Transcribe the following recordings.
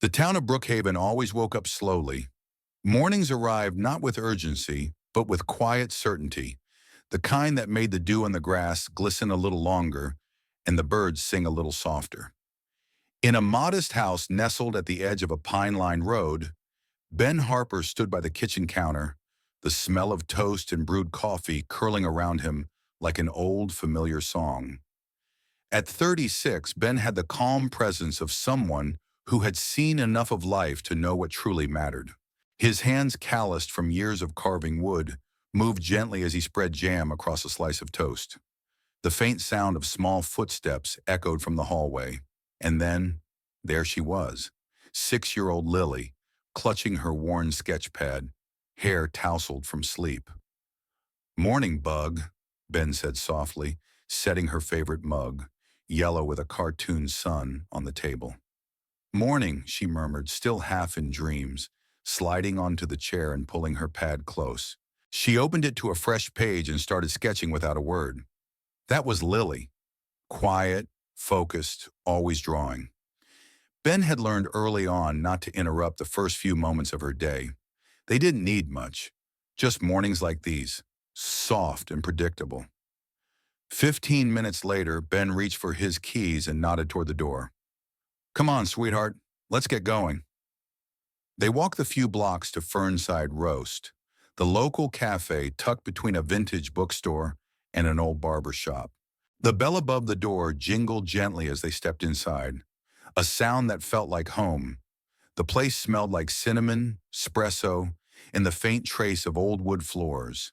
The town of Brookhaven always woke up slowly. Mornings arrived not with urgency, but with quiet certainty, the kind that made the dew on the grass glisten a little longer and the birds sing a little softer. In a modest house nestled at the edge of a pine-lined road, Ben Harper stood by the kitchen counter, the smell of toast and brewed coffee curling around him like an old familiar song. At 36, Ben had the calm presence of someone who had seen enough of life to know what truly mattered. His hands, calloused from years of carving wood, moved gently as he spread jam across a slice of toast. The faint sound of small footsteps echoed from the hallway. And then, there she was, 6-year-old Lily, clutching her worn sketch pad, hair tousled from sleep. "Morning, Bug," Ben said softly, setting her favorite mug, yellow with a cartoon sun, on the table. "Morning," she murmured, still half in dreams, sliding onto the chair and pulling her pad close. She opened it to a fresh page and started sketching without a word. That was Lily, quiet, focused, always drawing. Ben had learned early on not to interrupt the first few moments of her day. They didn't need much, just mornings like these, soft and predictable. 15 minutes later, Ben reached for his keys and nodded toward the door. "Come on, sweetheart, let's get going." They walked the few blocks to Fernside Roast, the local cafe tucked between a vintage bookstore and an old barber shop. The bell above the door jingled gently as they stepped inside, a sound that felt like home. The place smelled like cinnamon, espresso, and the faint trace of old wood floors.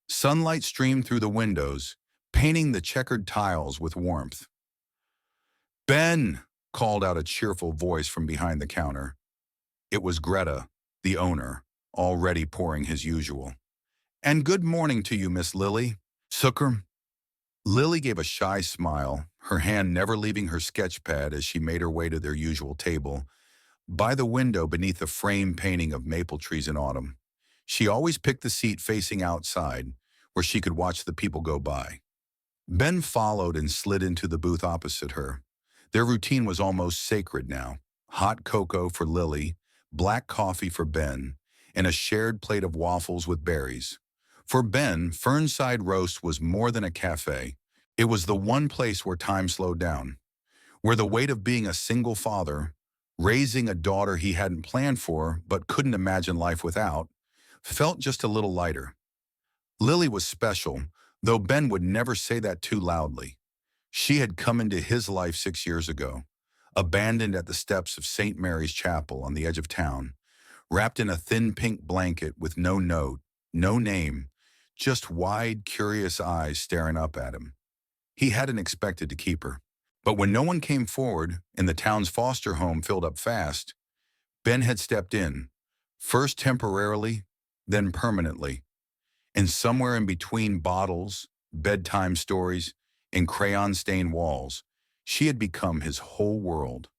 Sunlight streamed through the windows, painting the checkered tiles with warmth. "Ben!" called out a cheerful voice from behind the counter. It was Greta, the owner, already pouring his usual. "And good morning to you, Miss Lily. Sucker." Lily gave a shy smile, her hand never leaving her sketch pad as she made her way to their usual table, by the window beneath a frame painting of maple trees in autumn. She always picked the seat facing outside, where she could watch the people go by. Ben followed and slid into the booth opposite her. Their routine was almost sacred now. Hot cocoa for Lily, black coffee for Ben, and a shared plate of waffles with berries. For Ben, Fernside Roast was more than a cafe. It was the one place where time slowed down, where the weight of being a single father, raising a daughter he hadn't planned for but couldn't imagine life without, felt just a little lighter. Lily was special, though Ben would never say that too loudly. She had come into his life 6 years ago, abandoned at the steps of St. Mary's Chapel on the edge of town, wrapped in a thin pink blanket with no note, no name, just wide, curious eyes staring up at him. He hadn't expected to keep her. But when no one came forward and the town's foster home filled up fast, Ben had stepped in, first temporarily, then permanently. And somewhere in between bottles, bedtime stories, and crayon-stained walls, she had become his whole world.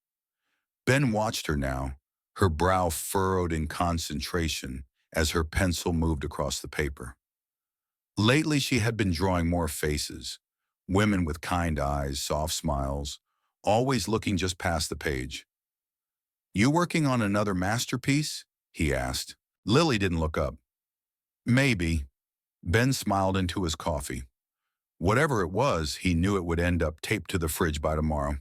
Ben watched her now, her brow furrowed in concentration as her pencil moved across the paper. Lately, she had been drawing more faces, women with kind eyes, soft smiles, always looking just past the page. "You working on another masterpiece?" he asked. Lily didn't look up. "Maybe." Ben smiled into his coffee. Whatever it was, he knew it would end up taped to the fridge by tomorrow.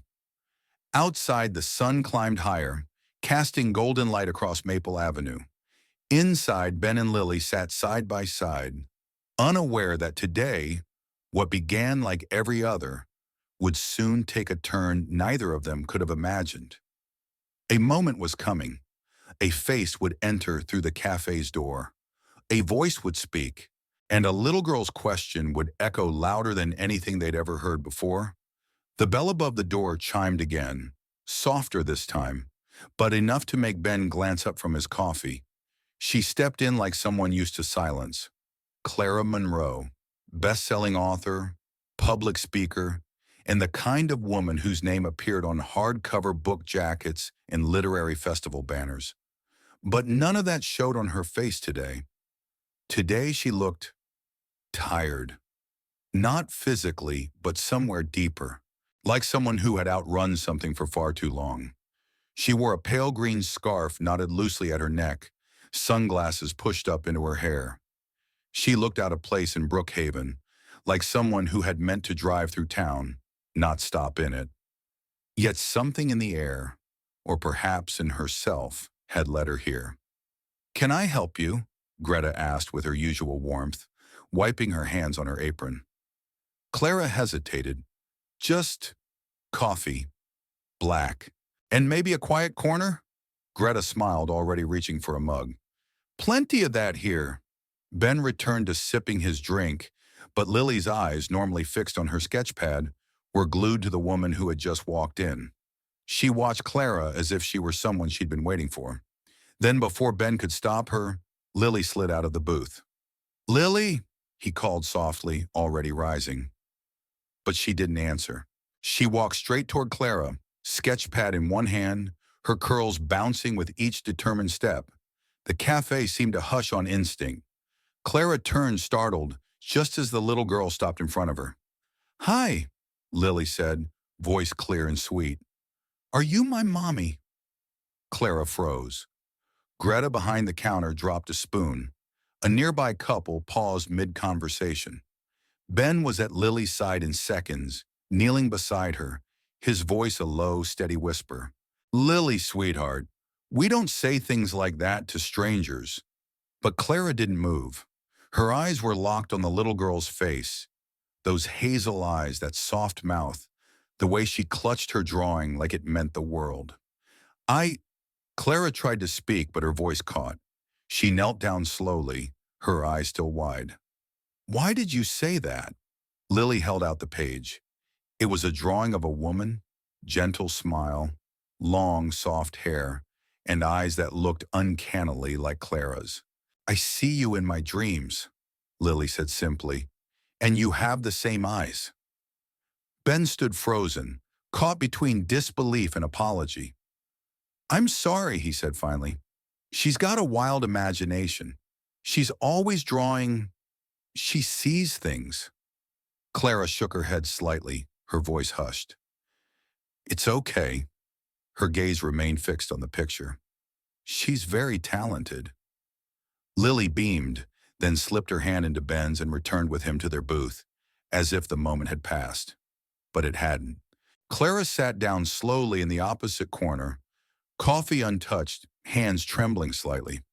Outside, the sun climbed higher, casting golden light across Maple Avenue. Inside, Ben and Lily sat side by side, unaware that today, what began like every other, would soon take a turn neither of them could have imagined. A moment was coming. A face would enter through the cafe's door. A voice would speak, and a little girl's question would echo louder than anything they'd ever heard before. The bell above the door chimed again, softer this time, but enough to make Ben glance up from his coffee. She stepped in like someone used to silence. Clara Monroe, best-selling author, public speaker, and the kind of woman whose name appeared on hardcover book jackets and literary festival banners. But none of that showed on her face today. Today she looked tired. Not physically, but somewhere deeper, like someone who had outrun something for far too long. She wore a pale green scarf knotted loosely at her neck, sunglasses pushed up into her hair. She looked out of place in Brookhaven, like someone who had meant to drive through town, not stop in it. Yet something in the air, or perhaps in herself, had led her here. "Can I help you?" Greta asked with her usual warmth, wiping her hands on her apron. Clara hesitated. "Just coffee, black, and maybe a quiet corner?" Greta smiled, already reaching for a mug. "Plenty of that here." Ben returned to sipping his drink, but Lily's eyes, normally fixed on her sketchpad, were glued to the woman who had just walked in. She watched Clara as if she were someone she'd been waiting for. Then, before Ben could stop her, Lilly slid out of the booth. "Lilly," he called softly, already rising. But she didn't answer. She walked straight toward Clara, sketchpad in one hand, her curls bouncing with each determined step. The cafe seemed to hush on instinct. Clara turned, startled, just as the little girl stopped in front of her. "Hi," Lilly said, voice clear and sweet. "Are you my mommy?" Clara froze. Greta behind the counter dropped a spoon. A nearby couple paused mid-conversation. Ben was at Lily's side in seconds, kneeling beside her, his voice a low, steady whisper. "Lily, sweetheart, we don't say things like that to strangers." But Clara didn't move. Her eyes were locked on the little girl's face, those hazel eyes, that soft mouth, the way she clutched her drawing like it meant the world. Clara tried to speak, but her voice caught. She knelt down slowly, her eyes still wide. "Why did you say that?" Lily held out the page. It was a drawing of a woman, gentle smile, long, soft hair, and eyes that looked uncannily like Clara's. "I see you in my dreams," Lily said simply, "and you have the same eyes." Ben stood frozen, caught between disbelief and apology. "I'm sorry," he said finally. "She's got a wild imagination. She's always drawing. She sees things." Clara shook her head slightly, her voice hushed. "It's okay." Her gaze remained fixed on the picture. "She's very talented." Lily beamed, then slipped her hand into Ben's and returned with him to their booth, as if the moment had passed. But it hadn't. Clara sat down slowly in the opposite corner, coffee untouched, hands trembling slightly.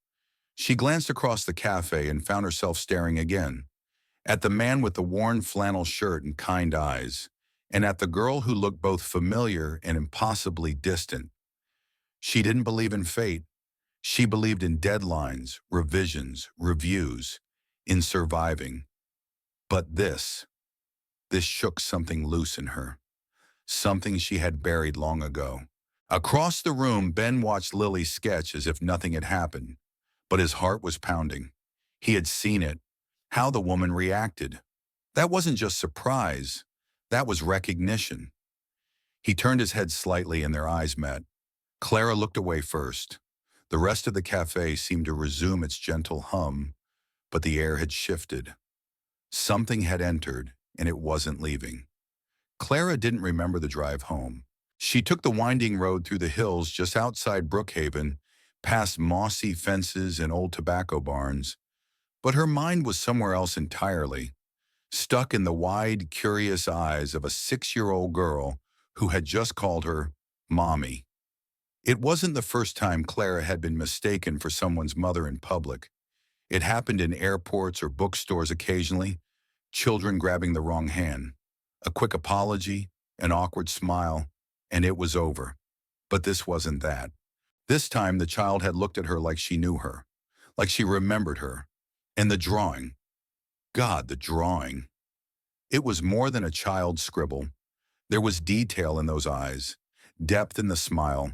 She glanced across the cafe and found herself staring again, at the man with the worn flannel shirt and kind eyes, and at the girl who looked both familiar and impossibly distant. She didn't believe in fate. She believed in deadlines, revisions, reviews, in surviving. But this shook something loose in her, something she had buried long ago. Across the room, Ben watched Lily sketch as if nothing had happened, but his heart was pounding. He had seen it, how the woman reacted. That wasn't just surprise, that was recognition. He turned his head slightly and their eyes met. Clara looked away first. The rest of the cafe seemed to resume its gentle hum, but the air had shifted. Something had entered, and it wasn't leaving. Clara didn't remember the drive home. She took the winding road through the hills just outside Brookhaven, past mossy fences and old tobacco barns, but her mind was somewhere else entirely, stuck in the wide, curious eyes of a 6-year-old girl who had just called her Mommy. It wasn't the first time Clara had been mistaken for someone's mother in public. It happened in airports or bookstores occasionally, children grabbing the wrong hand. A quick apology, an awkward smile, and it was over. But this wasn't that. This time the child had looked at her like she knew her, like she remembered her. And the drawing. God, the drawing. It was more than a child's scribble. There was detail in those eyes, depth in the smile,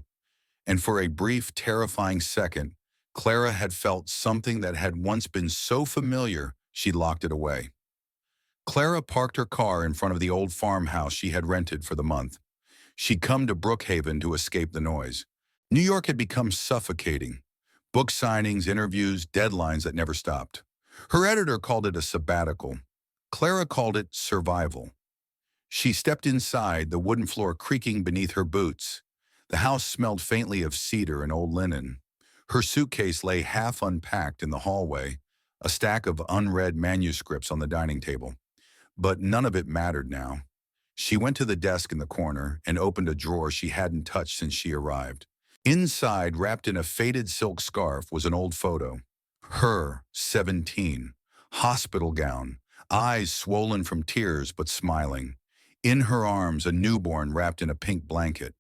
and for a brief, terrifying second, Clara had felt something that had once been so familiar she locked it away. Clara parked her car in front of the old farmhouse she had rented for the month. She'd come to Brookhaven to escape the noise. New York had become suffocating. Book signings, interviews, deadlines that never stopped. Her editor called it a sabbatical. Clara called it survival. She stepped inside, the wooden floor creaking beneath her boots. The house smelled faintly of cedar and old linen. Her suitcase lay half unpacked in the hallway, a stack of unread manuscripts on the dining table. But none of it mattered now. She went to the desk in the corner and opened a drawer she hadn't touched since she arrived. Inside, wrapped in a faded silk scarf, was an old photo. Her, 17, hospital gown, eyes swollen from tears but smiling. In her arms, a newborn wrapped in a pink blanket.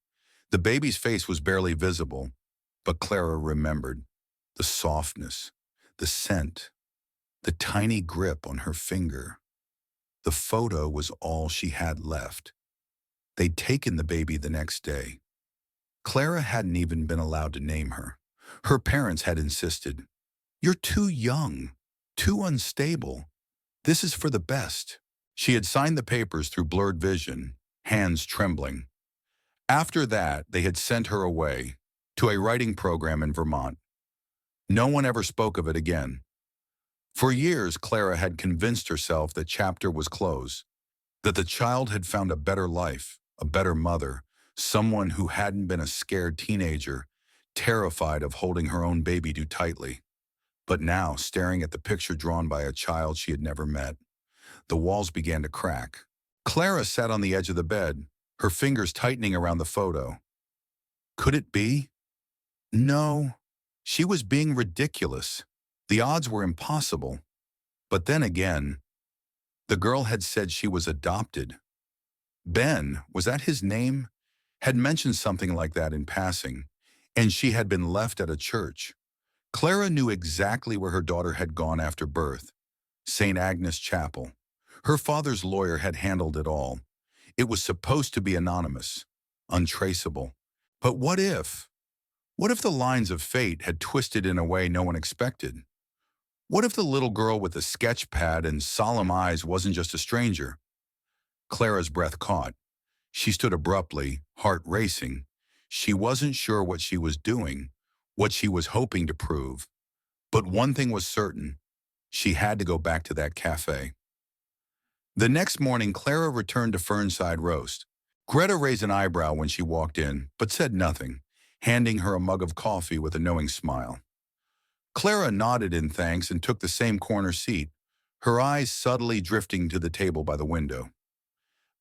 The baby's face was barely visible, but Clara remembered. The softness, the scent, the tiny grip on her finger. The photo was all she had left. They'd taken the baby the next day. Clara hadn't even been allowed to name her. Her parents had insisted, "You're too young, too unstable. This is for the best." She had signed the papers through blurred vision, hands trembling. After that, they had sent her away to a writing program in Vermont. No one ever spoke of it again. For years, Clara had convinced herself that chapter was closed, that the child had found a better life, a better mother, someone who hadn't been a scared teenager, terrified of holding her own baby too tightly. But now, staring at the picture drawn by a child she had never met, the walls began to crack. Clara sat on the edge of the bed, her fingers tightening around the photo. Could it be? No. She was being ridiculous. The odds were impossible. But then again, the girl had said she was adopted. Ben, was that his name? Had mentioned something like that in passing, and she had been left at a church. Clara knew exactly where her daughter had gone after birth. St. Agnes Chapel. Her father's lawyer had handled it all. It was supposed to be anonymous, untraceable. But what if? What if the lines of fate had twisted in a way no one expected? What if the little girl with the sketch pad and solemn eyes wasn't just a stranger? Clara's breath caught. She stood abruptly, heart racing. She wasn't sure what she was doing, what she was hoping to prove. But one thing was certain. She had to go back to that cafe. The next morning, Clara returned to Fernside Roast. Greta raised an eyebrow when she walked in, but said nothing, handing her a mug of coffee with a knowing smile. Clara nodded in thanks and took the same corner seat, her eyes subtly drifting to the table by the window.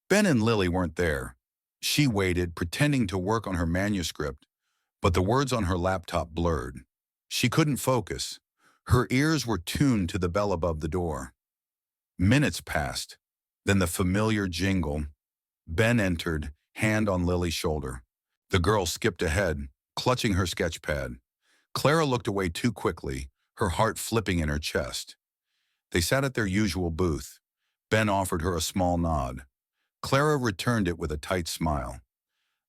Ben and Lilly weren't there. She waited, pretending to work on her manuscript, but the words on her laptop blurred. She couldn't focus. Her ears were tuned to the bell above the door. Minutes passed. Then the familiar jingle. Ben entered, hand on Lily's shoulder. The girl skipped ahead, clutching her sketch pad. Clara looked away too quickly, her heart flipping in her chest. They sat at their usual booth. Ben offered her a small nod. Clara returned it with a tight smile.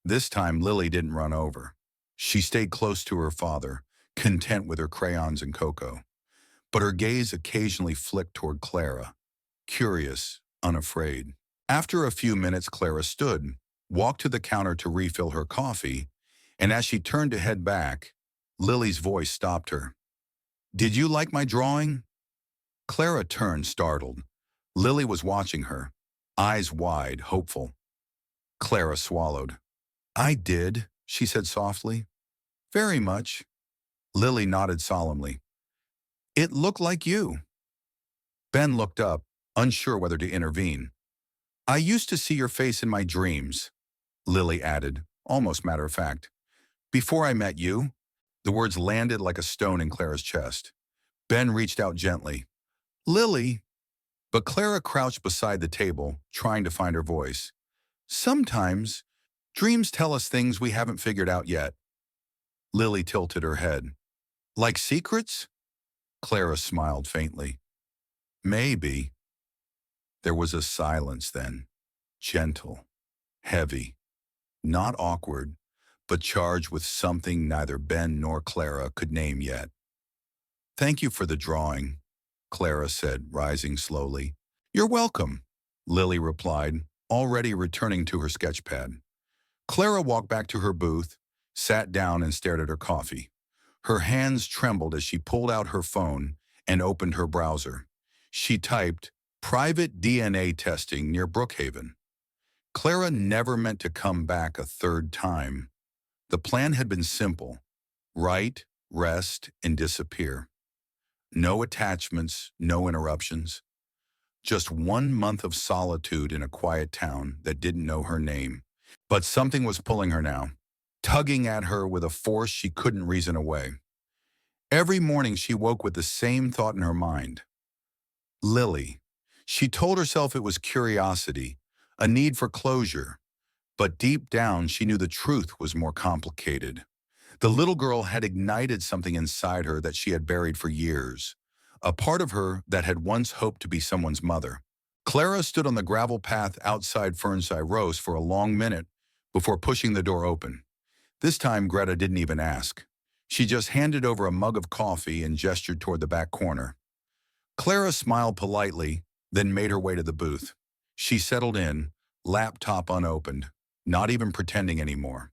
This time, Lilly didn't run over. She stayed close to her father, content with her crayons and cocoa. But her gaze occasionally flicked toward Clara, curious, unafraid. After a few minutes, Clara stood, walked to the counter to refill her coffee, and as she turned to head back, Lily's voice stopped her. "Did you like my drawing?" Clara turned, startled. Lilly was watching her, eyes wide, hopeful. Clara swallowed. "I did," she said softly. "Very much." Lilly nodded solemnly. "It looked like you." Ben looked up, unsure whether to intervene. "I used to see your face in my dreams," Lilly added, almost matter of fact. "Before I met you." The words landed like a stone in Clara's chest. Ben reached out gently. "Lilly." But Clara crouched beside the table, trying to find her voice. "Sometimes, dreams tell us things we haven't figured out yet." Lilly tilted her head. "Like secrets?" Clara smiled faintly. "Maybe." There was a silence then, gentle, heavy, not awkward, but charged with something neither Ben nor Clara could name yet. "Thank you for the drawing," Clara said, rising slowly. "You're welcome," Lilly replied, already returning to her sketchpad. Clara walked back to her booth, sat down and stared at her coffee. Her hands trembled as she pulled out her phone and opened her browser. She typed, "Private DNA testing near Brookhaven." Clara never meant to come back a third time. The plan had been simple: write, rest, and disappear. No attachments, no interruptions. Just 1 month of solitude in a quiet town that didn't know her name. But something was pulling her now, tugging at her with a force she couldn't reason away. Every morning she woke with the same thought in her mind. Lilly. She told herself it was curiosity, a need for closure, but deep down she knew the truth was more complicated. The little girl had ignited something inside her that she had buried for years, a part of her that had once hoped to be someone's mother. Clara stood on the gravel path outside Fernside Rose for a long minute before pushing the door open. This time Greta didn't even ask. She just handed over a mug of coffee and gestured toward the back corner. Clara smiled politely, then made her way to the booth. She settled in, laptop unopened, not even pretending anymore.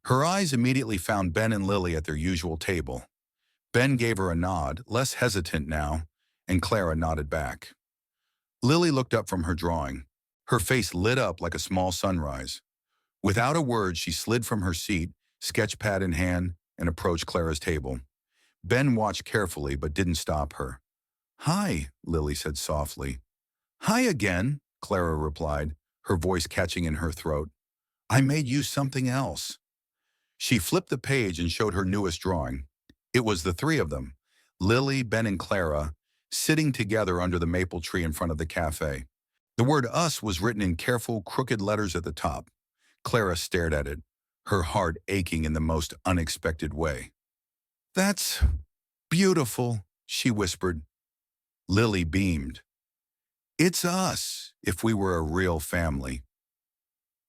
Her eyes immediately found Ben and Lilly at their usual table. Ben gave her a nod, less hesitant now, and Clara nodded back. Lilly looked up from her drawing. Her face lit up like a small sunrise. Without a word, she slid from her seat, sketchpad in hand, and approached Clara's table. Ben watched carefully but didn't stop her. "Hi," Lilly said softly. "Hi again," Clara replied, her voice catching in her throat. "I made you something else." She flipped the page and showed her newest drawing. It was the three of them, Lilly, Ben, and Clara, sitting together under the maple tree in front of the cafe. The word "us" was written in careful, crooked letters at the top. Clara stared at it, her heart aching in the most unexpected way. "That's beautiful," she whispered. Lilly beamed. "It's us, if we were a real family."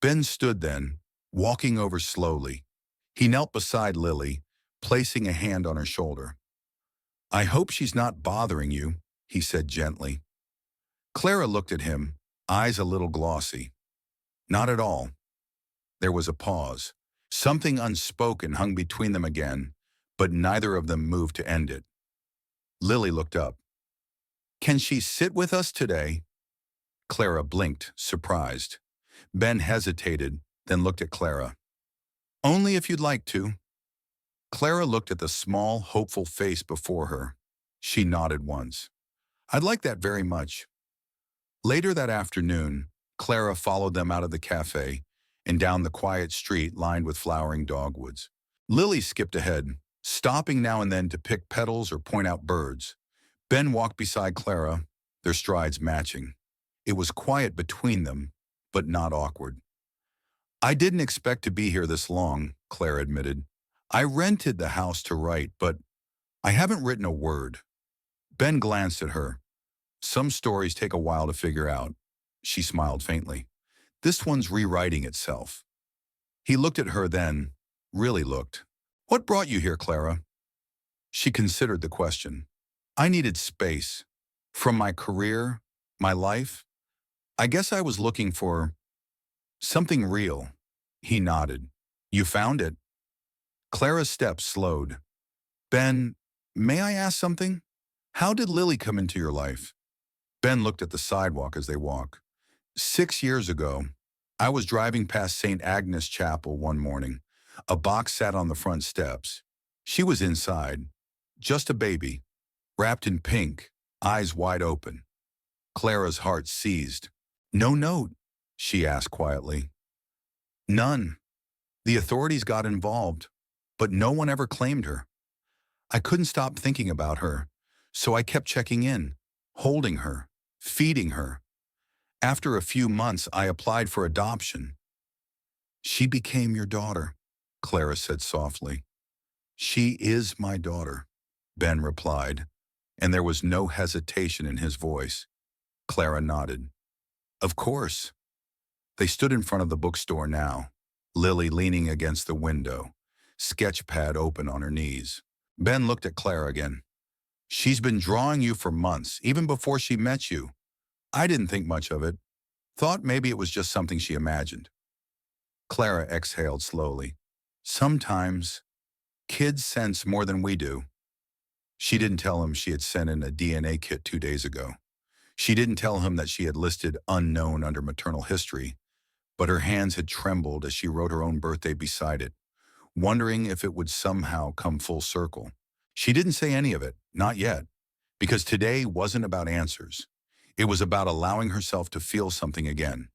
Ben stood then, walking over slowly. He knelt beside Lilly, placing a hand on her shoulder. "I hope she's not bothering you," he said gently. Clara looked at him, eyes a little glossy. "Not at all." There was a pause. Something unspoken hung between them again, but neither of them moved to end it. Lilly looked up. "Can she sit with us today?" Clara blinked, surprised. Ben hesitated, then looked at Clara. "Only if you'd like to." Clara looked at the small, hopeful face before her. She nodded once. "I'd like that very much." Later that afternoon, Clara followed them out of the cafe and down the quiet street lined with flowering dogwoods. Lilly skipped ahead, stopping now and then to pick petals or point out birds. Ben walked beside Clara, their strides matching. It was quiet between them, but not awkward. "I didn't expect to be here this long," Clara admitted. "I rented the house to write, but I haven't written a word." Ben glanced at her. "Some stories take a while to figure out." She smiled faintly. "This one's rewriting itself." He looked at her then, really looked. "What brought you here, Clara?" She considered the question. "I needed space. From my career, my life. I guess I was looking for something real." He nodded. "You found it." Clara's steps slowed. "Ben, may I ask something? How did Lilly come into your life?" Ben looked at the sidewalk as they walked. 6 years ago, I was driving past St. Agnes Chapel one morning. A box sat on the front steps. She was inside, just a baby, wrapped in pink, eyes wide open. Clara's heart seized. "No note?" she asked quietly. "None. The authorities got involved, but no one ever claimed her. I couldn't stop thinking about her, so I kept checking in, holding her, feeding her. After a few months, I applied for adoption." "She became your daughter," Clara said softly. "She is my daughter," Ben replied, and there was no hesitation in his voice. Clara nodded. "Of course." They stood in front of the bookstore now, Lilly leaning against the window, sketchpad open on her knees. Ben looked at Clara again. "She's been drawing you for months, even before she met you. I didn't think much of it. Thought maybe it was just something she imagined." Clara exhaled slowly. "Sometimes kids sense more than we do." She didn't tell him she had sent in a DNA kit 2 days ago. She didn't tell him that she had listed unknown under maternal history, but her hands had trembled as she wrote her own birthday beside it. wondering if it would somehow come full circle. She didn't say any of it, not yet, because today wasn't about answers. It was about allowing herself to feel something again.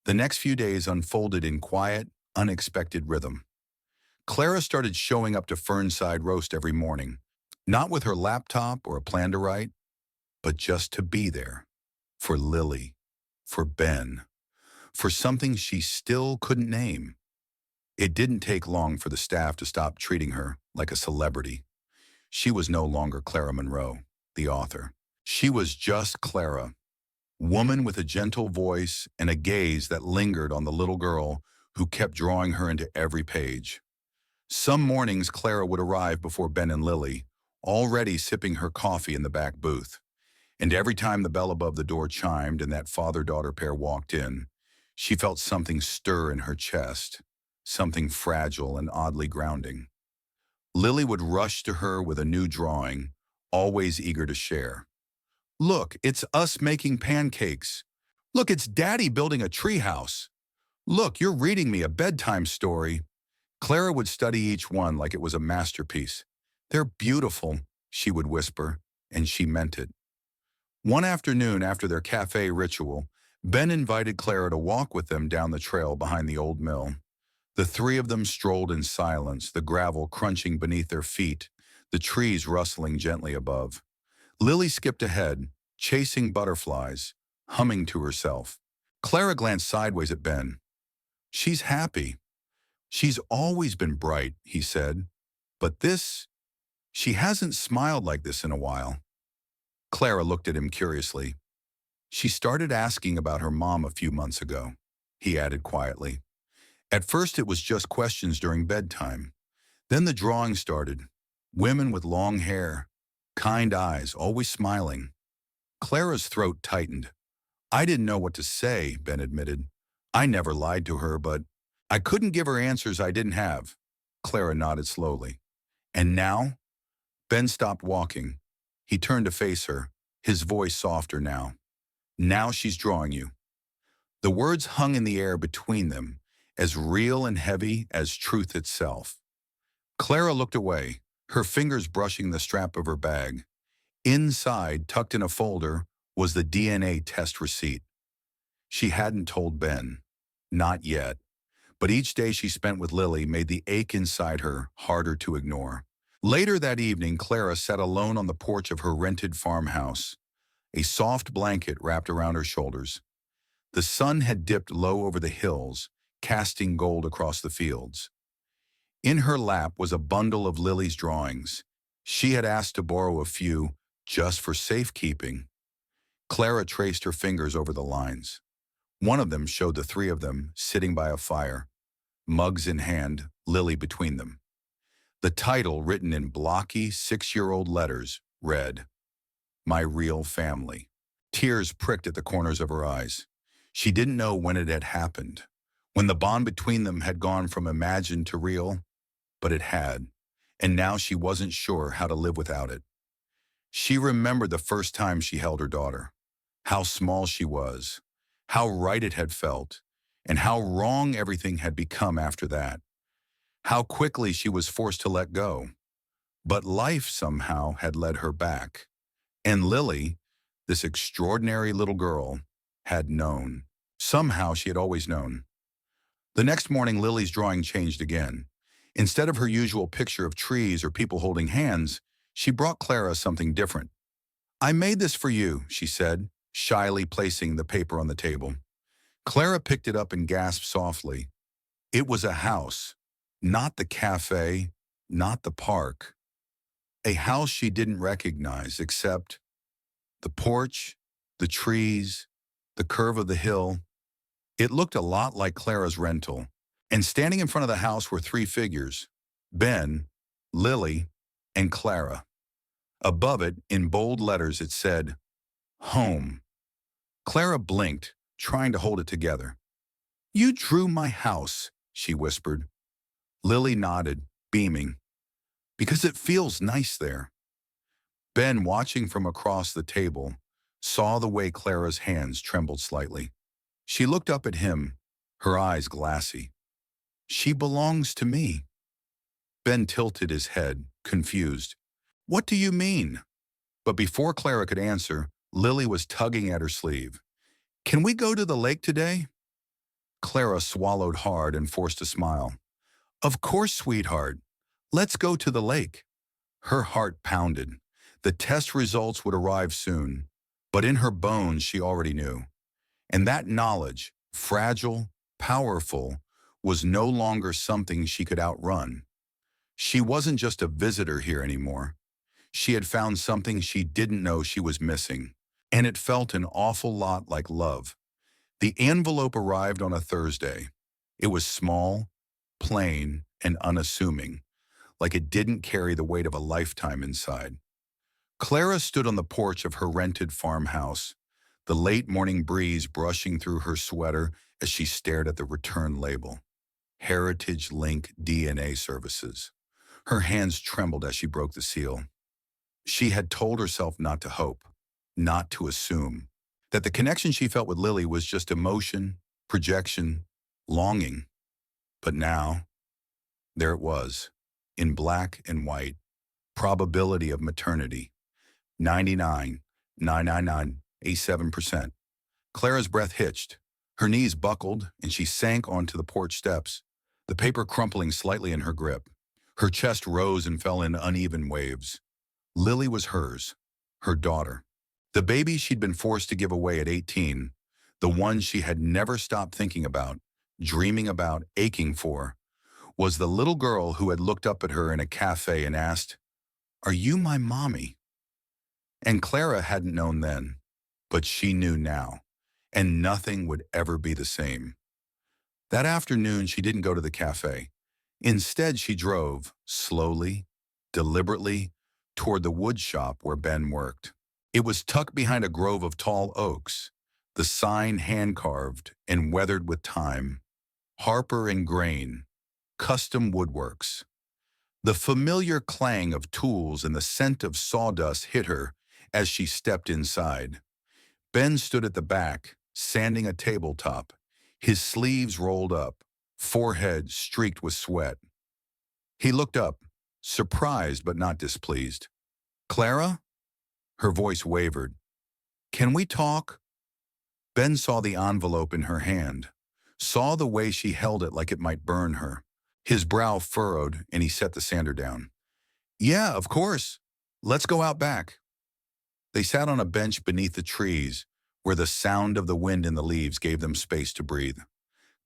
The next few days unfolded in quiet, unexpected rhythm. Clara started showing up to Fernside Roast every morning, not with her laptop or a plan to write, but just to be there. For Lilly, for Ben, for something she still couldn't name. It didn't take long for the staff to stop treating her like a celebrity. She was no longer Clara Monroe, the author. She was just Clara, woman with a gentle voice and a gaze that lingered on the little girl who kept drawing her into every page. Some mornings Clara would arrive before Ben and Lilly, already sipping her coffee in the back booth. And every time the bell above the door chimed and that father-daughter pair walked in, she felt something stir in her chest, something fragile and oddly grounding. Lilly would rush to her with a new drawing, always eager to share. Look, it's us making pancakes. Look, it's Daddy building a treehouse. Look, you're reading me a bedtime story. Clara would study each one like it was a masterpiece. They're beautiful, she would whisper, and she meant it. One afternoon after their café ritual, Ben invited Clara to walk with them down the trail behind the old mill. The three of them strolled in silence, the gravel crunching beneath their feet, the trees rustling gently above. Lilly skipped ahead, chasing butterflies, humming to herself. Clara glanced sideways at Ben. She's happy. She's always been bright, he said. But she hasn't smiled like this in a while. Clara looked at him curiously. She started asking about her mom a few months ago, he added quietly. At first it was just questions during bedtime. Then the drawing started. Women with long hair, kind eyes, always smiling. Clara's throat tightened. I didn't know what to say, Ben admitted. I never lied to her, but I couldn't give her answers I didn't have. Clara nodded slowly. And now? Ben stopped walking. He turned to face her, his voice softer now. Now she's drawing you. The words hung in the air between them, as real and heavy as truth itself. Clara looked away, her fingers brushing the strap of her bag. Inside, tucked in a folder, was the DNA test receipt. She hadn't told Ben. Not yet. But each day she spent with Lilly made the ache inside her harder to ignore. Later that evening, Clara sat alone on the porch of her rented farmhouse, a soft blanket wrapped around her shoulders. The sun had dipped low over the hills, casting gold across the fields. In her lap was a bundle of Lily's drawings. She had asked to borrow a few, just for safekeeping. Clara traced her fingers over the lines. One of them showed the three of them sitting by a fire, mugs in hand, Lilly between them. The title, written in blocky, 6-year-old letters, read, My Real Family. Tears pricked at the corners of her eyes. She didn't know when it had happened, when the bond between them had gone from imagined to real, but it had, and now she wasn't sure how to live without it. She remembered the first time she held her daughter, how small she was, how right it had felt, and how wrong everything had become after that. How quickly she was forced to let go. But life somehow had led her back. And Lilly, this extraordinary little girl, had known. Somehow she had always known. The next morning, Lily's drawing changed again. Instead of her usual picture of trees or people holding hands, she brought Clara something different. I made this for you, she said, shyly placing the paper on the table. Clara picked it up and gasped softly. It was a house, not the cafe, not the park. A house she didn't recognize except the porch, the trees, the curve of the hill. It looked a lot like Clara's rental, and standing in front of the house were three figures, Ben, Lilly, and Clara. Above it, in bold letters, it said, Home. Clara blinked, trying to hold it together. You drew my house, she whispered. Lilly nodded, beaming. Because it feels nice there. Ben, watching from across the table, saw the way Clara's hands trembled slightly. She looked up at him, her eyes glassy. She belongs to me. Ben tilted his head, confused. What do you mean? But before Clara could answer, Lily was tugging at her sleeve. Can we go to the lake today? Clara swallowed hard and forced a smile. Of course, sweetheart. Let's go to the lake. Her heart pounded. The test results would arrive soon, but in her bones she already knew. And that knowledge, fragile, powerful, was no longer something she could outrun. She wasn't just a visitor here anymore. She had found something she didn't know she was missing, and it felt an awful lot like love. The envelope arrived on a Thursday. It was small, plain, and unassuming, like it didn't carry the weight of a lifetime inside. Clara stood on the porch of her rented farmhouse, the late morning breeze brushing through her sweater as she stared at the return label. Heritage Link DNA Services. Her hands trembled as she broke the seal. She had told herself not to hope, not to assume, that the connection she felt with Lily was just emotion, projection, longing. But now, there it was, in black and white, probability of maternity, 99,999,87%. Clara's breath hitched. Her knees buckled, and she sank onto the porch steps, the paper crumpling slightly in her grip. Her chest rose and fell in uneven waves. Lily was hers, her daughter. The baby she'd been forced to give away at 18, the one she had never stopped thinking about, dreaming about, aching for, was the little girl who had looked up at her in a cafe and asked, "Are you my mommy?" And Clara hadn't known then, but she knew now, and nothing would ever be the same. That afternoon, she didn't go to the cafe. Instead, she drove, slowly, deliberately, toward the wood shop where Ben worked. It was tucked behind a grove of tall oaks, the sign hand-carved and weathered with time. Harper and Grain, Custom Woodworks. The familiar clang of tools and the scent of sawdust hit her as she stepped inside. Ben stood at the back, sanding a tabletop, his sleeves rolled up, forehead streaked with sweat. He looked up, surprised but not displeased. "Clara?" Her voice wavered. "Can we talk?" Ben saw the envelope in her hand, saw the way she held it like it might burn her. His brow furrowed, and he set the sander down. "Yeah, of course. Let's go out back." They sat on a bench beneath the trees, where the sound of the wind in the leaves gave them space to breathe.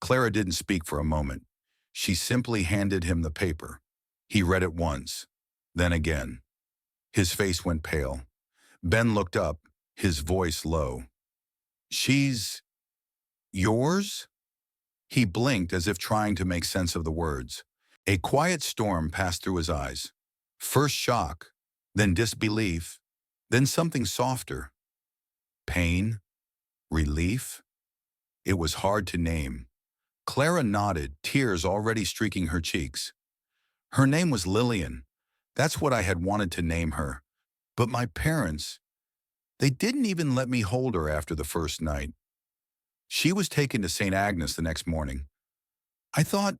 Clara didn't speak for a moment. She simply handed him the paper. He read it once, then again. His face went pale. Ben looked up, his voice low. "She's yours?" He blinked as if trying to make sense of the words. A quiet storm passed through his eyes. First shock, then disbelief, then something softer. Pain? Relief? It was hard to name. Clara nodded, tears already streaking her cheeks. Her name was Lillian. That's what I had wanted to name her. But my parents, they didn't even let me hold her after the first night. She was taken to St. Agnes the next morning. I thought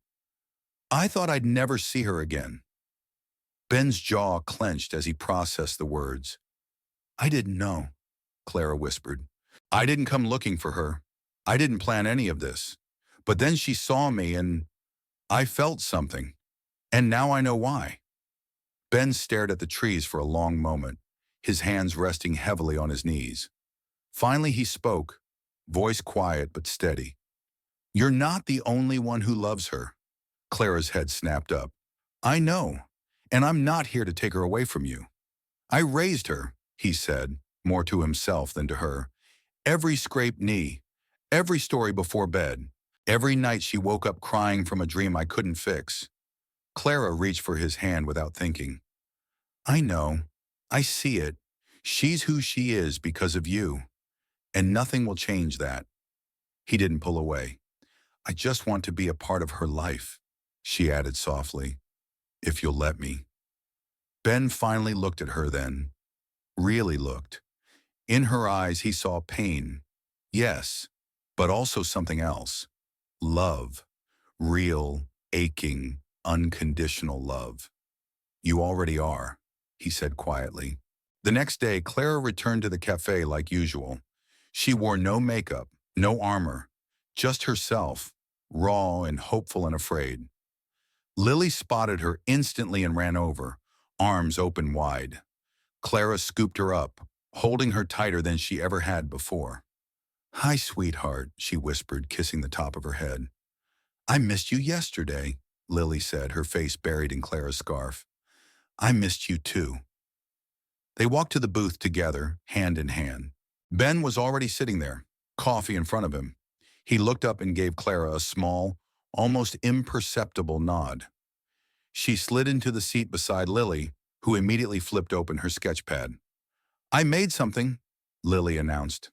I'd never see her again. Ben's jaw clenched as he processed the words. "I didn't know," Clara whispered. "I didn't come looking for her. I didn't plan any of this. But then she saw me and I felt something. And now I know why." Ben stared at the trees for a long moment, his hands resting heavily on his knees. Finally he spoke, voice quiet but steady. "You're not the only one who loves her." Clara's head snapped up. "I know, and I'm not here to take her away from you. I raised her," he said, more to himself than to her. "Every scraped knee, every story before bed, every night she woke up crying from a dream I couldn't fix." Clara reached for his hand without thinking. "I know. I see it. She's who she is because of you. And nothing will change that." He didn't pull away. "I just want to be a part of her life," she added softly, "if you'll let me." Ben finally looked at her then. Really looked. In her eyes he saw pain. Yes, but also something else. Love. Real, aching, unconditional love. You already are, he said quietly. The next day, Clara returned to the cafe like usual. She wore no makeup, no armor, just herself, raw and hopeful and afraid. Lilly spotted her instantly and ran over, arms open wide. Clara scooped her up, holding her tighter than she ever had before. "Hi, sweetheart," she whispered, kissing the top of her head. "I missed you yesterday," Lilly said, her face buried in Clara's scarf. "I missed you too." They walked to the booth together, hand in hand. Ben was already sitting there, coffee in front of him. He looked up and gave Clara a small, almost imperceptible nod. She slid into the seat beside Lilly, who immediately flipped open her sketchpad. "I made something," Lilly announced.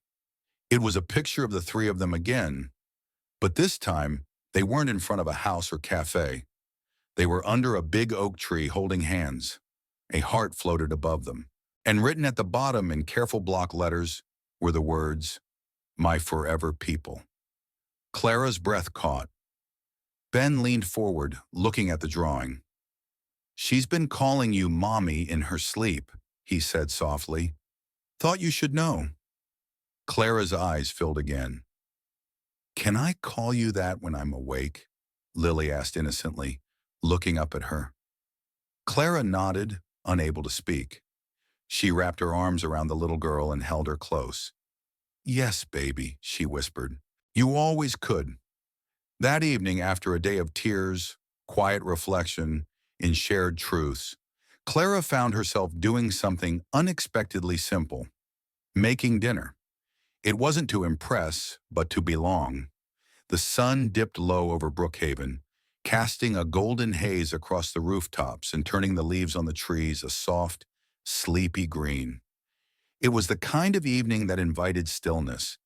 It was a picture of the three of them again, but this time they weren't in front of a house or cafe. They were under a big oak tree holding hands. A heart floated above them, and written at the bottom in careful block letters were the words, "My forever people." Clara's breath caught. Ben leaned forward, looking at the drawing. "She's been calling you Mommy in her sleep," he said softly. "Thought you should know." Clara's eyes filled again. "Can I call you that when I'm awake?" Lilly asked innocently, looking up at her. Clara nodded, unable to speak. She wrapped her arms around the little girl and held her close. "Yes, baby," she whispered. "You always could." That evening, after a day of tears, quiet reflection, and shared truths, Clara found herself doing something unexpectedly simple: making dinner. It wasn't to impress, but to belong. The sun dipped low over Brookhaven, casting a golden haze across the rooftops and turning the leaves on the trees a soft, sleepy green. It was the kind of evening that invited stillness,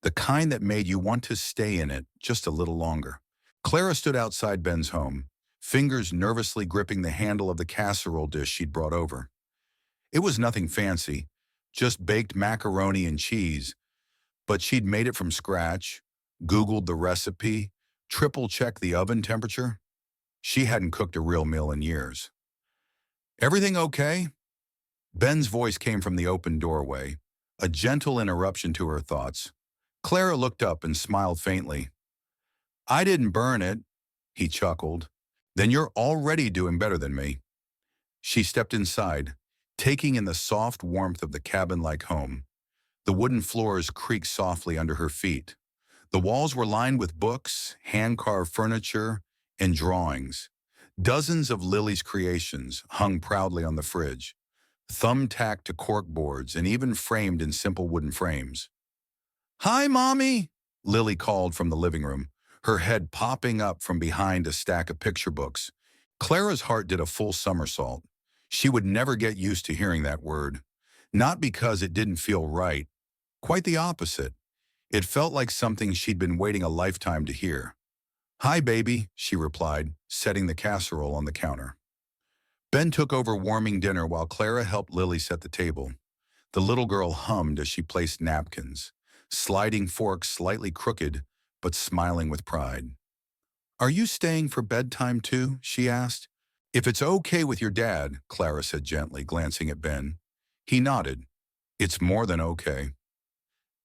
the kind that made you want to stay in it just a little longer. Clara stood outside Ben's home, fingers nervously gripping the handle of the casserole dish she'd brought over. It was nothing fancy, just baked macaroni and cheese, but she'd made it from scratch, Googled the recipe, triple-checked the oven temperature. She hadn't cooked a real meal in years. "Everything okay?" Ben's voice came from the open doorway, a gentle interruption to her thoughts. Clara looked up and smiled faintly. "I didn't burn it," he chuckled. "Then you're already doing better than me." She stepped inside, taking in the soft warmth of the cabin-like home. The wooden floors creaked softly under her feet. The walls were lined with books, hand-carved furniture, and drawings. Dozens of Lilly's creations hung proudly on the fridge, thumb-tacked to cork boards and even framed in simple wooden frames. "Hi, Mommy," Lilly called from the living room, her head popping up from behind a stack of picture books. Clara's heart did a full somersault. She would never get used to hearing that word. Not because it didn't feel right. Quite the opposite. It felt like something she'd been waiting a lifetime to hear. "Hi, baby," she replied, setting the casserole on the counter. Ben took over warming dinner while Clara helped Lilly set the table. The little girl hummed as she placed napkins, sliding forks slightly crooked, but smiling with pride. "Are you staying for bedtime too?" she asked. "If it's okay with your dad," Clara said gently, glancing at Ben. He nodded. "It's more than okay."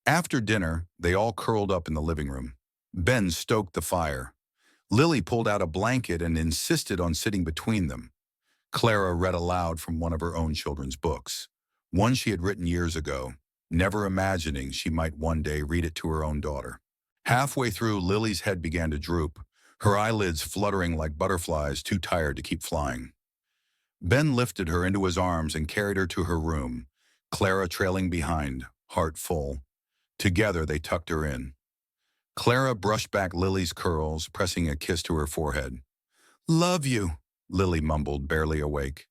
After dinner, they all curled up in the living room. Ben stoked the fire. Lilly pulled out a blanket and insisted on sitting between them. Clara read aloud from one of her own children's books, one she had written years ago, never imagining she might one day read it to her own daughter. Halfway through, Lily's head began to droop, her eyelids fluttering like butterflies too tired to keep flying. Ben lifted her into his arms and carried her to her room, Clara trailing behind, heart full. Together, they tucked her in. Clara brushed back Lily's curls, pressing a kiss to her forehead. "Love you," Lilly mumbled, barely awake.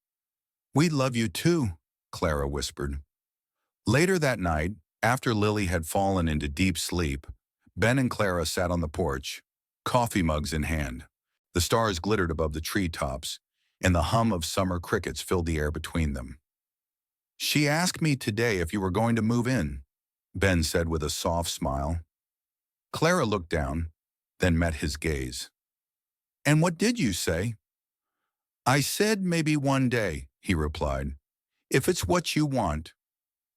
"We love you too," Clara whispered. Later that night, after Lilly had fallen into deep sleep, Ben and Clara sat on the porch, coffee mugs in hand. The stars glittered above the treetops, and the hum of summer crickets filled the air between them. "She asked me today if you were going to move in," Ben said with a soft smile. Clara looked down, then met his gaze. "And what did you say?" I said maybe one day, he replied. If it's what you want.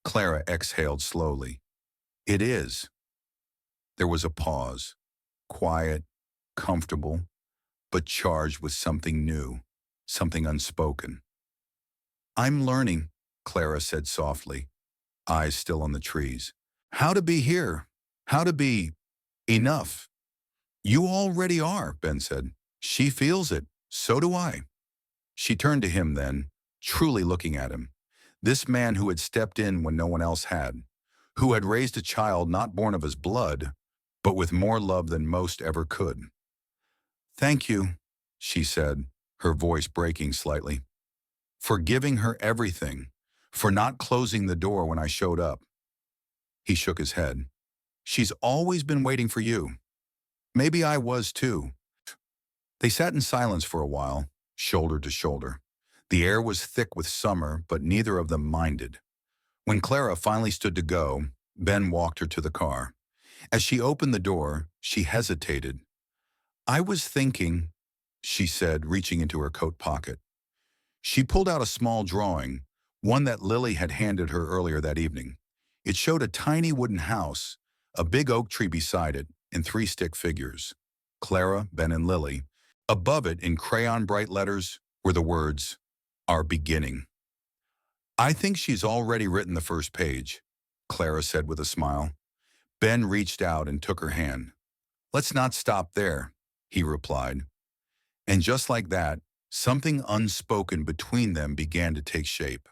Clara exhaled slowly. It is. There was a pause, quiet, comfortable, but charged with something new, something unspoken. I'm learning, Clara said softly, eyes still on the trees. How to be here, how to be enough. You already are, Ben said. She feels it, so do I. She turned to him then, truly looking at him. This man who had stepped in when no one else had, who had raised a child not born of his blood, but with more love than most ever could. Thank you, she said, her voice breaking slightly, for giving her everything, for not closing the door when I showed up. He shook his head. She's always been waiting for you. Maybe I was too. They sat in silence for a while, shoulder to shoulder. The air was thick with summer, but neither of them minded. When Clara finally stood to go, Ben walked her to the car. As she opened the door, she hesitated. I was thinking, she said, reaching into her coat pocket. She pulled out a small drawing, one that Lilly had handed her earlier that evening. It showed a tiny wooden house, a big oak tree beside it, and 3 stick figures. Clara, Ben, and Lilly. Above it, in crayon bright letters, were the words, Our Beginning. I think she's already written the first page, Clara said with a smile. Ben reached out and took her hand. Let's not stop there, he replied. And just like that, something unspoken between them began to take shape.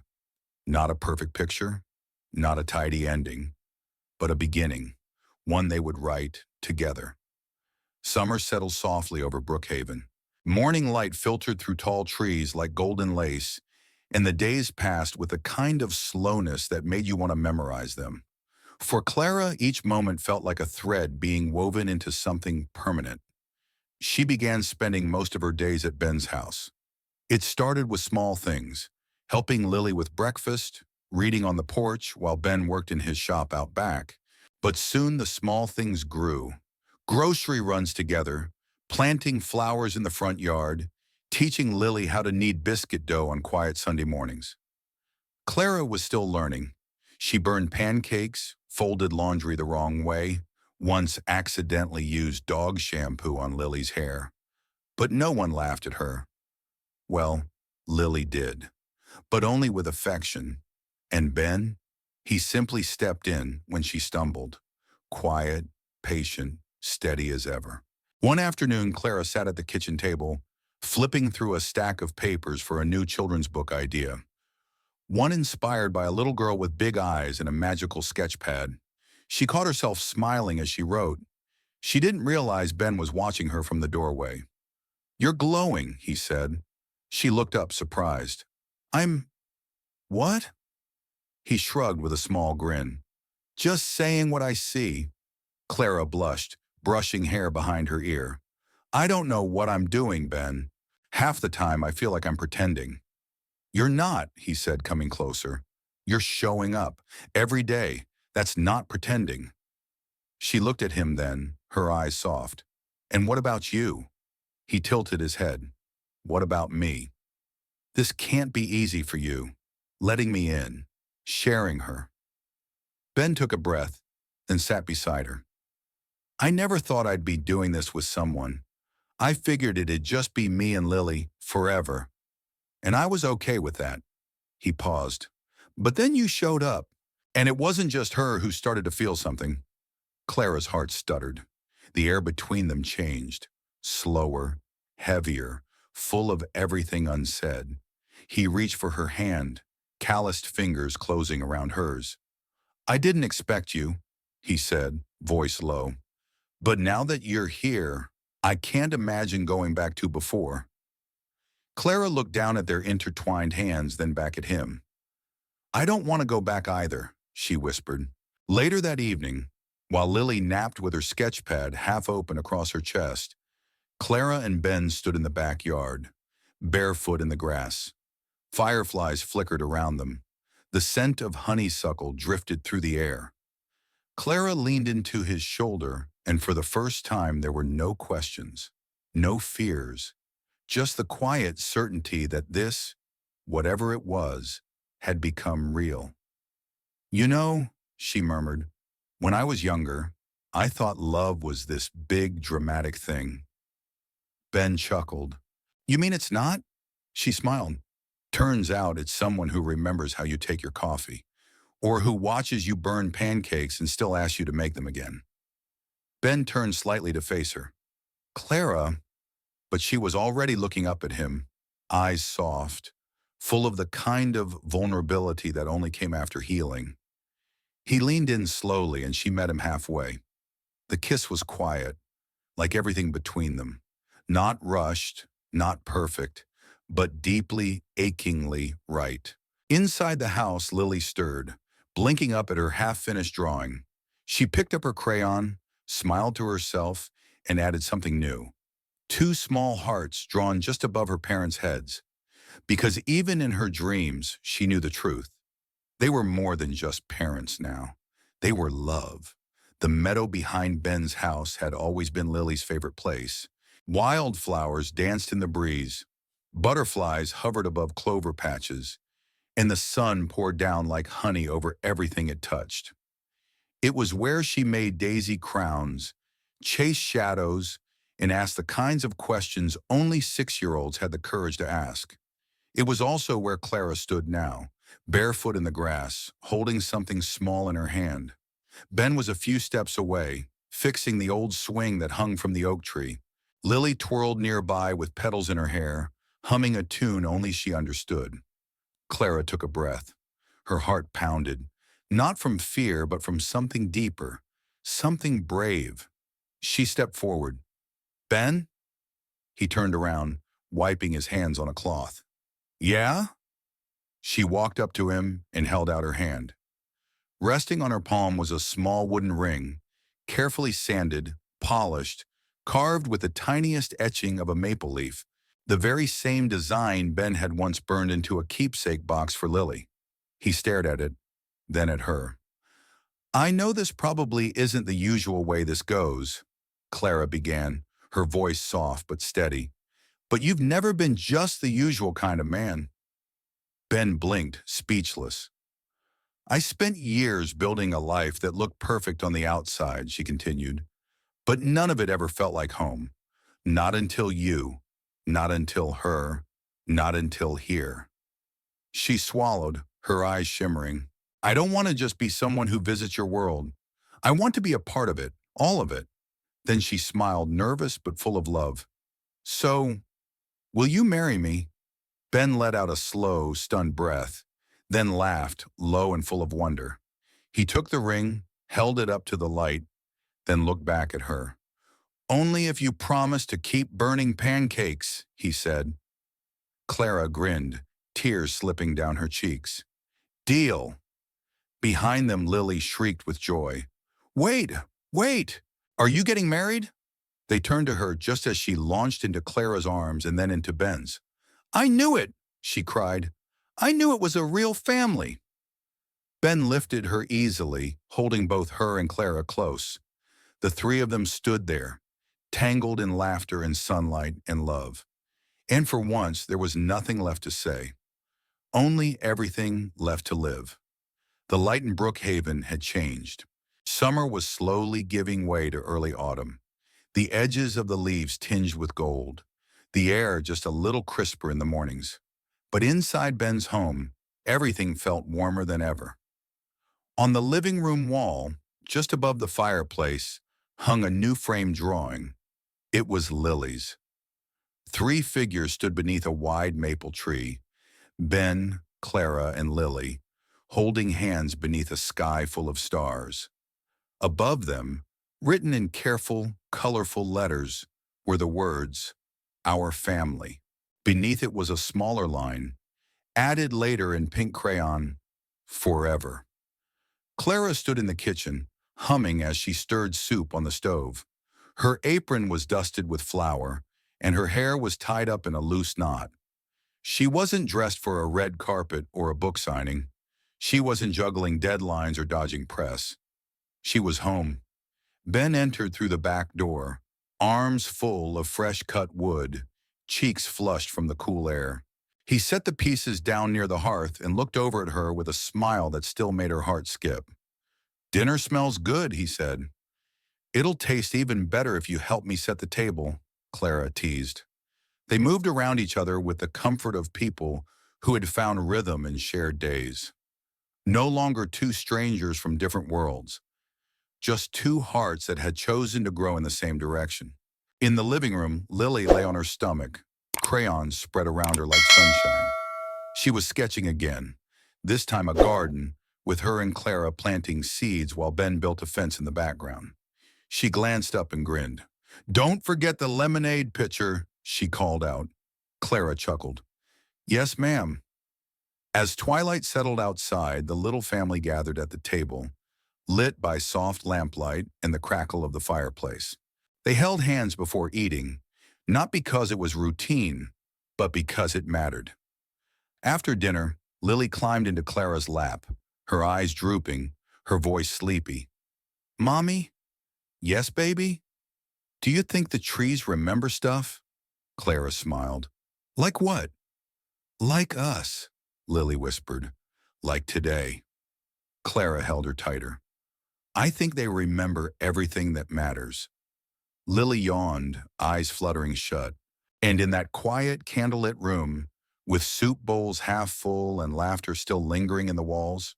Not a perfect picture, not a tidy ending, but a beginning, one they would write together. Summer settled softly over Brookhaven. Morning light filtered through tall trees like golden lace, and the days passed with a kind of slowness that made you want to memorize them. For Clara, each moment felt like a thread being woven into something permanent. She began spending most of her days at Ben's house. It started with small things, helping Lilly with breakfast, reading on the porch while Ben worked in his shop out back. But soon the small things grew. Grocery runs together, planting flowers in the front yard, teaching Lilly how to knead biscuit dough on quiet Sunday mornings. Clara was still learning. She burned pancakes, folded laundry the wrong way, once accidentally used dog shampoo on Lily's hair. But no one laughed at her. Well, Lilly did, but only with affection. And Ben? He simply stepped in when she stumbled, quiet, patient, steady as ever. One afternoon, Clara sat at the kitchen table, flipping through a stack of papers for a new children's book idea. One inspired by a little girl with big eyes and a magical sketch pad. She caught herself smiling as she wrote. She didn't realize Ben was watching her from the doorway. You're glowing, he said. She looked up, surprised. What? He shrugged with a small grin. Just saying what I see. Clara blushed, brushing hair behind her ear. I don't know what I'm doing, Ben. Half the time I feel like I'm pretending. You're not, he said, coming closer. You're showing up. Every day. That's not pretending. She looked at him then, her eyes soft. And what about you? He tilted his head. What about me? This can't be easy for you. Letting me in. Sharing her. Ben took a breath, then sat beside her. I never thought I'd be doing this with someone. I figured it'd just be me and Lilly, forever. And I was okay with that. He paused. But then you showed up. And it wasn't just her who started to feel something. Clara's heart stuttered. The air between them changed. Slower, heavier, full of everything unsaid. He reached for her hand, calloused fingers closing around hers. I didn't expect you, he said, voice low. But now that you're here, I can't imagine going back to before. Clara looked down at their intertwined hands, then back at him. I don't want to go back either, she whispered. Later that evening, while Lilly napped with her sketch pad half open across her chest, Clara and Ben stood in the backyard, barefoot in the grass. Fireflies flickered around them. The scent of honeysuckle drifted through the air. Clara leaned into his shoulder, and for the first time there were no questions, no fears, just the quiet certainty that this, whatever it was, had become real. You know, she murmured, when I was younger, I thought love was this big, dramatic thing. Ben chuckled. You mean it's not? She smiled. Turns out it's someone who remembers how you take your coffee, or who watches you burn pancakes and still asks you to make them again. Ben turned slightly to face her. Clara, but she was already looking up at him, eyes soft, full of the kind of vulnerability that only came after healing. He leaned in slowly and she met him halfway. The kiss was quiet, like everything between them. Not rushed, not perfect, but deeply, achingly right. Inside the house, Lily stirred, blinking up at her half-finished drawing. She picked up her crayon, smiled to herself, and added something new. Two small hearts drawn just above her parents' heads. Because even in her dreams, she knew the truth. They were more than just parents now. They were love. The meadow behind Ben's house had always been Lily's favorite place. Wildflowers danced in the breeze. Butterflies hovered above clover patches, and the sun poured down like honey over everything it touched. It was where she made daisy crowns, chased shadows, and asked the kinds of questions only 6-year-olds had the courage to ask. It was also where Clara stood now, barefoot in the grass, holding something small in her hand. Ben was a few steps away, fixing the old swing that hung from the oak tree. Lily twirled nearby with petals in her hair, humming a tune only she understood. Clara took a breath. Her heart pounded, not from fear but from something deeper, something brave. She stepped forward. Ben? He turned around, wiping his hands on a cloth. Yeah? She walked up to him and held out her hand. Resting on her palm was a small wooden ring, carefully sanded, polished, carved with the tiniest etching of a maple leaf, the very same design Ben had once burned into a keepsake box for Lily. He stared at it, then at her. I know this probably isn't the usual way this goes, Clara began, her voice soft but steady. But you've never been just the usual kind of man. Ben blinked, speechless. I spent years building a life that looked perfect on the outside, she continued, but none of it ever felt like home. Not until you, not until her, not until here. She swallowed, her eyes shimmering. I don't want to just be someone who visits your world. I want to be a part of it, all of it. Then she smiled, nervous but full of love. So, will you marry me? Ben let out a slow, stunned breath, then laughed, low and full of wonder. He took the ring, held it up to the light, then looked back at her. Only if you promise to keep burning pancakes, he said. Clara grinned, tears slipping down her cheeks. Deal. Behind them, Lily shrieked with joy. Wait, wait! Are you getting married? They turned to her just as she launched into Clara's arms and then into Ben's. I knew it, she cried. I knew it was a real family. Ben lifted her easily, holding both her and Clara close. The three of them stood there, tangled in laughter and sunlight and love. And for once, there was nothing left to say. Only everything left to live. The light in Brookhaven had changed. Summer was slowly giving way to early autumn. The edges of the leaves tinged with gold. The air just a little crisper in the mornings. But inside Ben's home, everything felt warmer than ever. On the living room wall, just above the fireplace, hung a new framed drawing. It was Lily's. 3 figures stood beneath a wide maple tree, Ben, Clara, and Lily, holding hands beneath a sky full of stars. Above them, written in careful, colorful letters, were the words, Our Family. Beneath it was a smaller line, added later in pink crayon, Forever. Clara stood in the kitchen, humming as she stirred soup on the stove. Her apron was dusted with flour, and her hair was tied up in a loose knot. She wasn't dressed for a red carpet or a book signing. She wasn't juggling deadlines or dodging press. She was home. Ben entered through the back door, arms full of fresh-cut wood, cheeks flushed from the cool air. He set the pieces down near the hearth and looked over at her with a smile that still made her heart skip. "Dinner smells good," he said. "It'll taste even better if you help me set the table," Clara teased. They moved around each other with the comfort of people who had found rhythm in shared days. No longer two strangers from different worlds, just two hearts that had chosen to grow in the same direction. In the living room, Lily lay on her stomach, crayons spread around her like sunshine. She was sketching again, this time a garden, with her and Clara planting seeds while Ben built a fence in the background. She glanced up and grinned. "Don't forget the lemonade pitcher," she called out. Clara chuckled. "Yes, ma'am." As twilight settled outside, the little family gathered at the table, lit by soft lamplight and the crackle of the fireplace. They held hands before eating, not because it was routine, but because it mattered. After dinner, Lily climbed into Clara's lap, her eyes drooping, her voice sleepy. "Mommy?" "Yes, baby?" "Do you think the trees remember stuff?" Clara smiled. "Like what?" "Like us," Lily whispered. "Like today." Clara held her tighter. "I think they remember everything that matters." Lily yawned, eyes fluttering shut. And in that quiet, candlelit room, with soup bowls half full and laughter still lingering in the walls,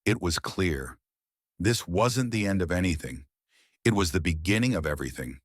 it was clear. This wasn't the end of anything. It was the beginning of everything.